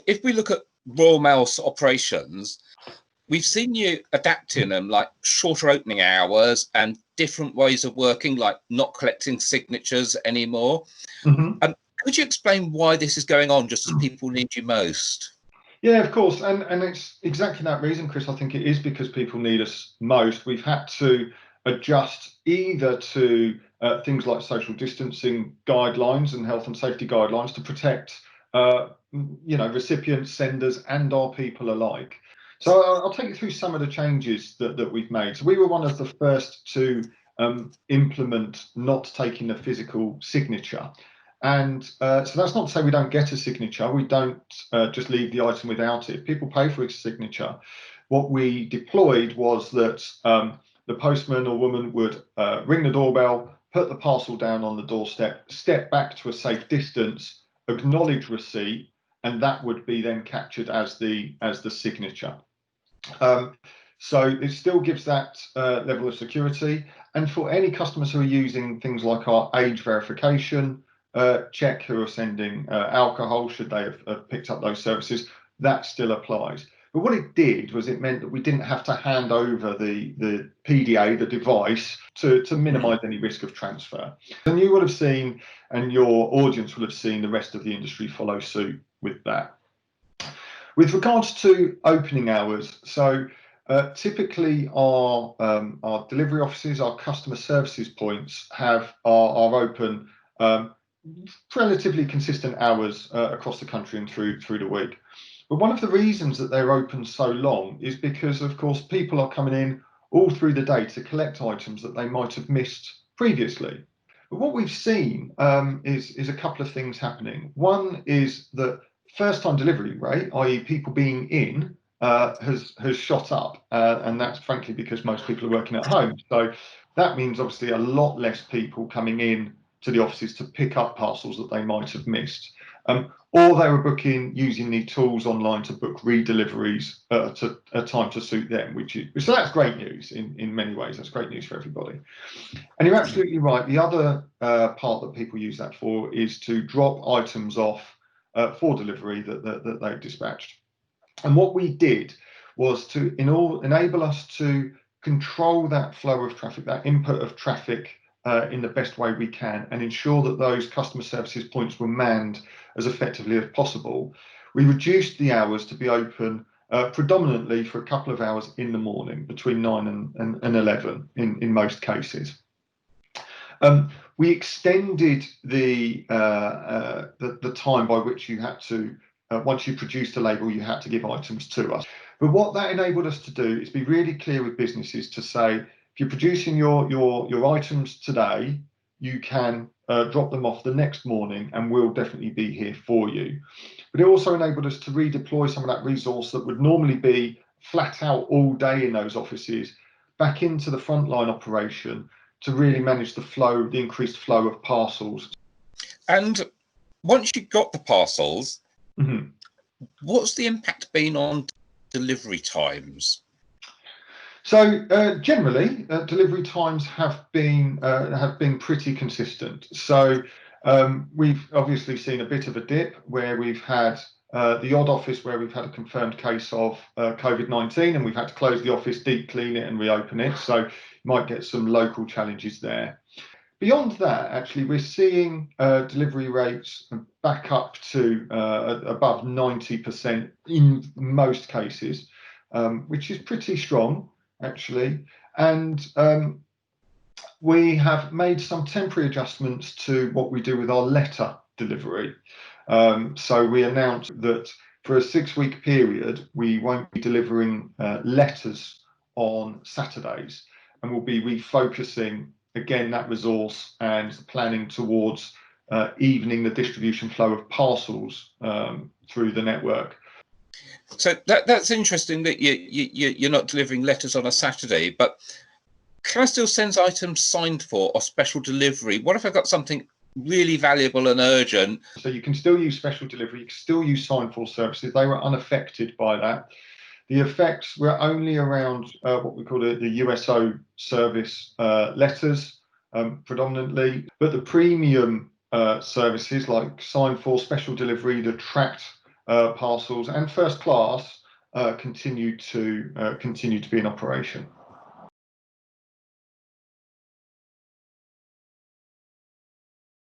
If we look at Royal Mail's operations, we've seen you adapting them, like shorter opening hours and different ways of working, like not collecting signatures anymore. Could you explain why this is going on just as people need you most? Yeah, of course. And it's exactly that reason, Chris. I think it is because people need us most. We've had to adjust either to things like social distancing guidelines and health and safety guidelines to protect, recipients, senders, and our people alike. So I'll take you through some of the changes that we've made. So we were one of the first to implement not taking a physical signature. And so that's not to say we don't get a signature. We don't just leave the item without it. People pay for its signature. What we deployed was that the postman or woman would ring the doorbell, put the parcel down on the doorstep, step back to a safe distance, acknowledge receipt, and that would be then captured as the signature. So it still gives that level of security. And for any customers who are using things like our age verification check, who are sending alcohol, should they have picked up those services, that still applies. But what it did was it meant that we didn't have to hand over the PDA, the device, to minimise any risk of transfer. And you will have seen, and your audience will have seen, the rest of the industry follow suit with that. With regards to opening hours, so typically our delivery offices, our customer services points are open relatively consistent hours across the country and through the week. But one of the reasons that they're open so long is because, of course, people are coming in all through the day to collect items that they might have missed previously. But what we've seen is a couple of things happening. One is that first-time delivery rate, i.e. people being in, has shot up, and that's frankly because most people are working at home. So that means obviously a lot less people coming in to the offices to pick up parcels that they might have missed, or they were booking using the tools online to book redeliveries at a time to suit them, so that's great news in many ways. That's great news for everybody. And you're absolutely right. The other part that people use that for is to drop items off for delivery that they've dispatched. And what we did was to enable us to control that flow of traffic, that input of traffic, in the best way we can, and ensure that those customer services points were manned as effectively as possible. We reduced the hours to be open predominantly for a couple of hours in the morning, between 9 and 11 in most cases. We extended the time by which you had to, once you produced a label, you had to give items to us. But what that enabled us to do is be really clear with businesses to say, if you're producing your items today, you can drop them off the next morning and we'll definitely be here for you. But it also enabled us to redeploy some of that resource that would normally be flat out all day in those offices back into the frontline operation to really manage the increased flow of parcels. And once you got the parcels, what's the impact been on delivery times? So generally, delivery times have been pretty consistent. So we've obviously seen a bit of a dip where we've had the odd office where we've had a confirmed case of COVID-19 and we've had to close the office, deep clean it and reopen it. So you might get some local challenges there. Beyond that, actually, we're seeing delivery rates back up to above 90% in most cases, which is pretty strong, actually. And we have made some temporary adjustments to what we do with our letter delivery. So we announced that for a 6-week period, we won't be delivering letters on Saturdays, and we'll be refocusing again that resource and planning towards evening the distribution flow of parcels through the network. So that's interesting that you're not delivering letters on a Saturday, but can I still send items signed for or special delivery? What if I've got something really valuable and urgent? So you can still use special delivery, you can still use signed for services. They were unaffected by that. The effects were only around what we call the USO service letters predominantly, but the premium services like signed for, special delivery, the tracked parcels and first class continue to be in operation.